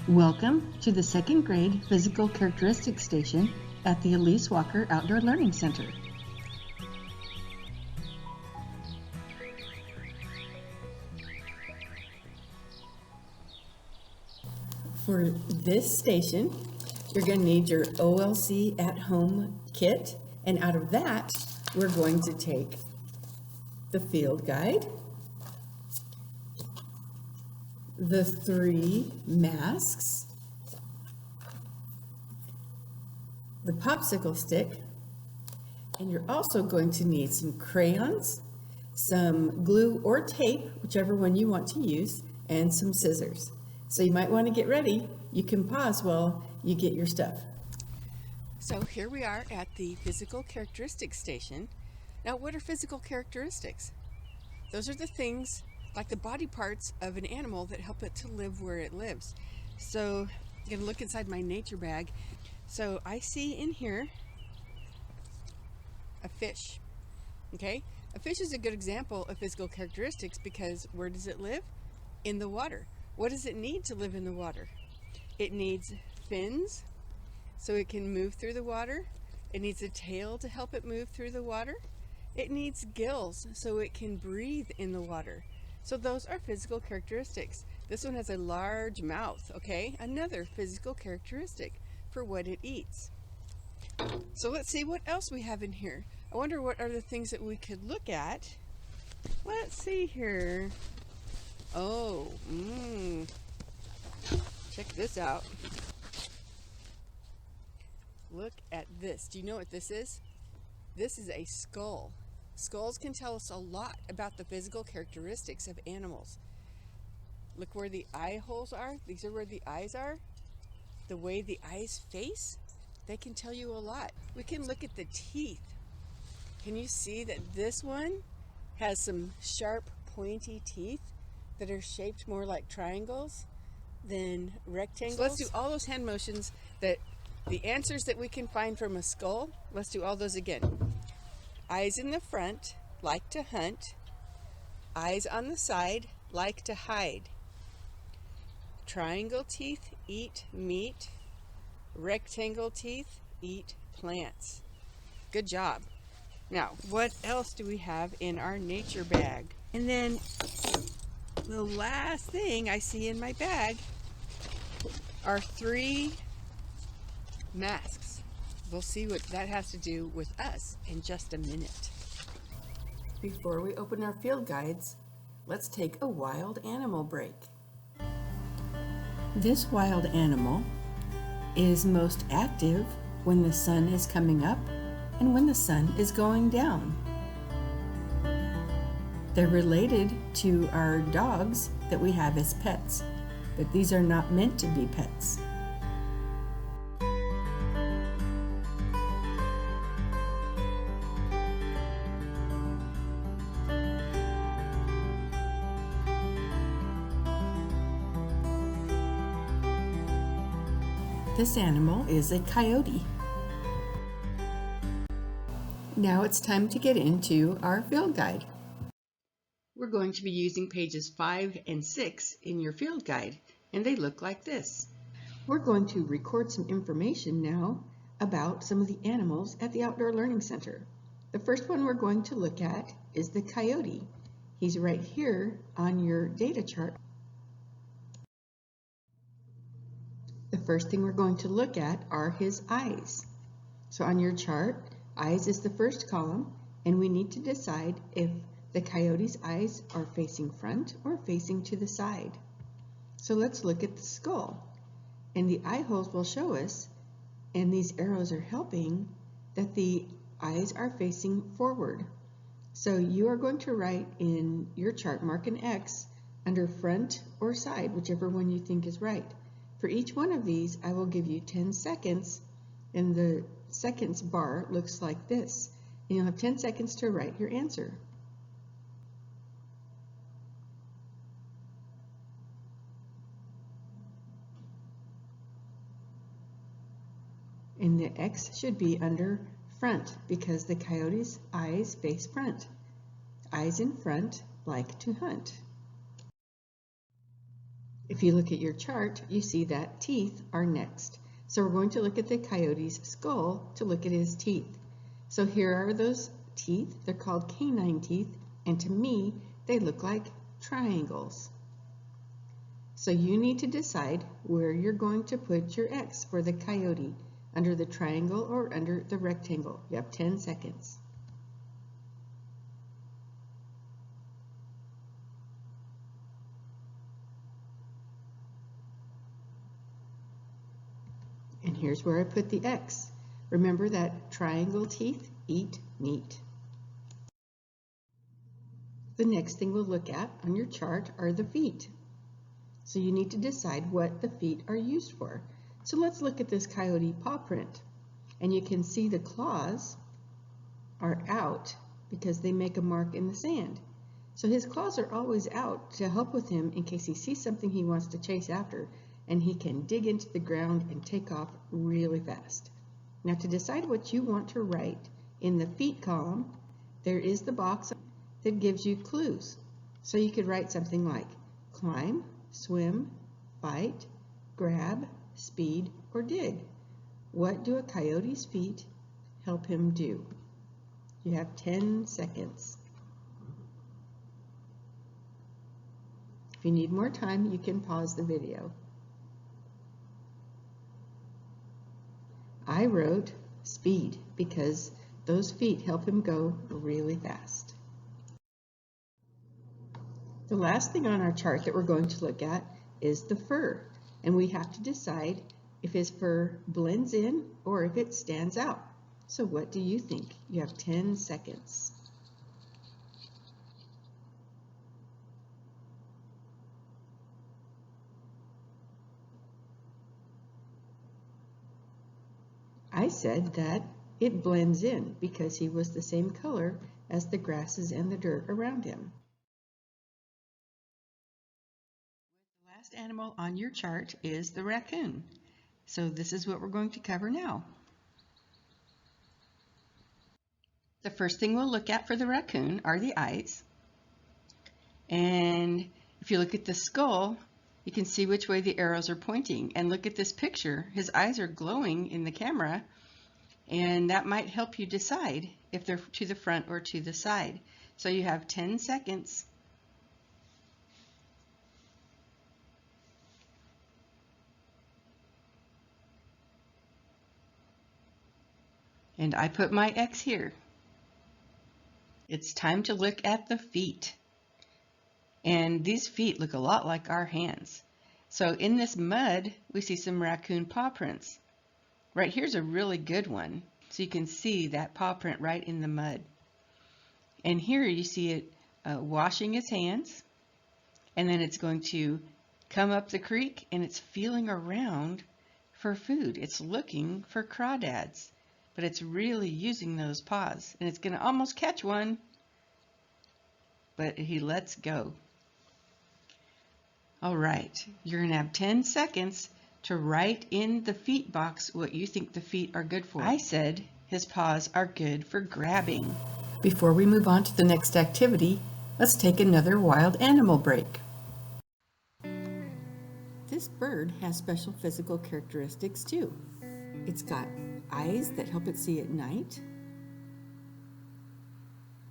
Welcome to the second grade Physical Characteristics Station at the Elise Walker Outdoor Learning Center. For this station, you're going to need your OLC at home kit, and out of that, we're going to take the field guide, the 3 masks, the popsicle stick, and you're also going to need some crayons, some glue or tape, whichever one you want to use, and some scissors. So you might want to get ready. You can pause while you get your stuff. So here we are at the Physical Characteristics Station. Now, what are physical characteristics? Those are the things like the body parts of an animal that help it to live where it lives. So I'm going to look inside my nature bag. So I see in here a fish. Okay, a fish is a good example of physical characteristics because where does it live? In the water. What does it need to live in the water? It needs fins so it can move through the water. It needs a tail to help it move through the water. It needs gills so it can breathe in the water. So those are physical characteristics. This one has a large mouth, okay? Another physical characteristic for what it eats. So let's see what else we have in here. I wonder what are the things that we could look at. Let's see here. Oh, check this out. Look at this. Do you know what this is? This is a skull. Skulls can tell us a lot about the physical characteristics of animals. Look where the eye holes are. These are where the eyes are. The way the eyes face, they can tell you a lot. We can look at the teeth. Can you see that this one has some sharp, pointy teeth that are shaped more like triangles than rectangles? So let's do all those hand motions, that the answers that we can find from a skull. Let's do all those again. Eyes in the front, like to hunt. Eyes on the side, like to hide. Triangle teeth, eat meat. Rectangle teeth, eat plants. Good job. Now, what else do we have in our nature bag? And then the last thing I see in my bag are 3 masks. We'll see what that has to do with us in just a minute. Before we open our field guides, let's take a wild animal break. This wild animal is most active when the sun is coming up and when the sun is going down. They're related to our dogs that we have as pets, but these are not meant to be pets. This animal is a coyote. Now it's time to get into our field guide. We're going to be using pages 5 and 6 in your field guide, and they look like this. We're going to record some information now about some of the animals at the Outdoor Learning Center. The first one we're going to look at is the coyote. He's right here on your data chart. The first thing we're going to look at are his eyes. So on your chart, eyes is the first column, and we need to decide if the coyote's eyes are facing front or facing to the side. So let's look at the skull. And the eye holes will show us, and these arrows are helping, that the eyes are facing forward. So you are going to write in your chart, mark an X under front or side, whichever one you think is right. For each one of these, I will give you 10 seconds, and the seconds bar looks like this. And you'll have 10 seconds to write your answer. And the X should be under front because the coyote's eyes face front. Eyes in front like to hunt. If you look at your chart, you see that teeth are next. So we're going to look at the coyote's skull to look at his teeth. So here are those teeth. They're called canine teeth, and to me, they look like triangles. So you need to decide where you're going to put your X for the coyote, under the triangle or under the rectangle. You have 10 seconds. And here's where I put the X. Remember that triangle teeth eat meat. The next thing we'll look at on your chart are the feet. So you need to decide what the feet are used for. So let's look at this coyote paw print. And you can see the claws are out because they make a mark in the sand. So his claws are always out to help with him in case he sees something he wants to chase after, and he can dig into the ground and take off really fast. Now to decide what you want to write in the feet column, there is the box that gives you clues. So you could write something like climb, swim, fight, grab, speed, or dig. What do a coyote's feet help him do? You have 10 seconds. If you need more time, you can pause the video. I wrote speed because those feet help him go really fast. The last thing on our chart that we're going to look at is the fur, and we have to decide if his fur blends in or if it stands out. So what do you think? You have 10 seconds. I said that it blends in because he was the same color as the grasses and the dirt around him. The last animal on your chart is the raccoon. So this is what we're going to cover now. The first thing we'll look at for the raccoon are the eyes. And if you look at the skull, you can see which way the arrows are pointing. And look at this picture. His eyes are glowing in the camera, and that might help you decide if they're to the front or to the side. So you have 10 seconds. And I put my X here. It's time to look at the feet. And these feet look a lot like our hands. So in this mud, we see some raccoon paw prints. Right here's a really good one. So you can see that paw print right in the mud. And here you see it washing its hands. And then it's going to come up the creek and it's feeling around for food. It's looking for crawdads. But it's really using those paws, and it's going to almost catch one, but he lets go. All right, you're going to have 10 seconds to write in the feet box what you think the feet are good for. I said his paws are good for grabbing. Before we move on to the next activity, let's take another wild animal break. This bird has special physical characteristics too. It's got eyes that help it see at night.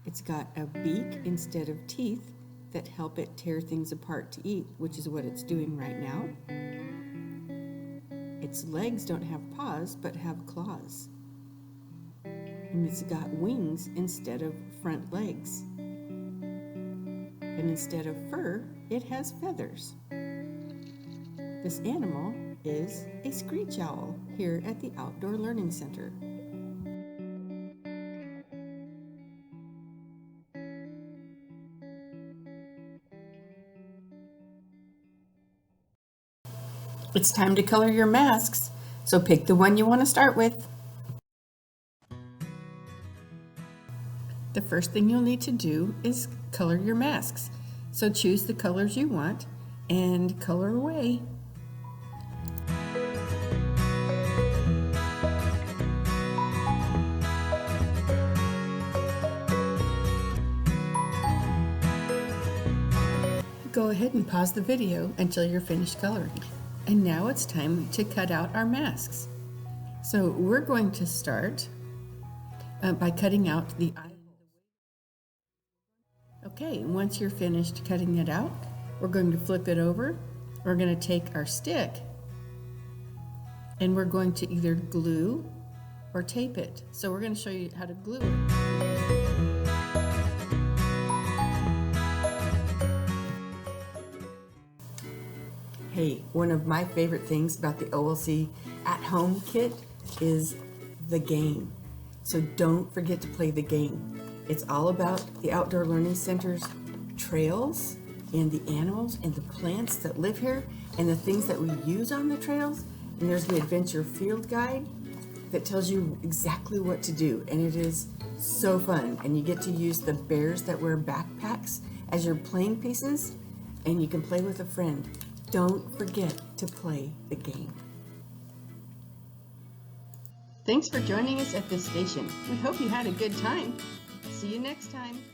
It's got a beak instead of teeth that help it tear things apart to eat, which is what it's doing right now. Its legs don't have paws but have claws. And it's got wings instead of front legs. And instead of fur, it has feathers. This animal is a screech owl here at the Outdoor Learning Center. It's time to color your masks, so pick the one you want to start with. The first thing you'll need to do is color your masks. So choose the colors you want and color away. Go ahead and pause the video until you're finished coloring. And now it's time to cut out our masks. So we're going to start by cutting out the eye. Okay, once you're finished cutting it out, we're going to flip it over. We're going to take our stick and we're going to either glue or tape it. So we're going to show you how to glue it. Hey, one of my favorite things about the OLC at-home kit is the game. So don't forget to play the game. It's all about the Outdoor Learning Center's trails and the animals and the plants that live here and the things that we use on the trails. And there's the adventure field guide that tells you exactly what to do. And it is so fun. And you get to use the bears that wear backpacks as your playing pieces, and you can play with a friend. Don't forget to play the game. Thanks for joining us at this station. We hope you had a good time. See you next time.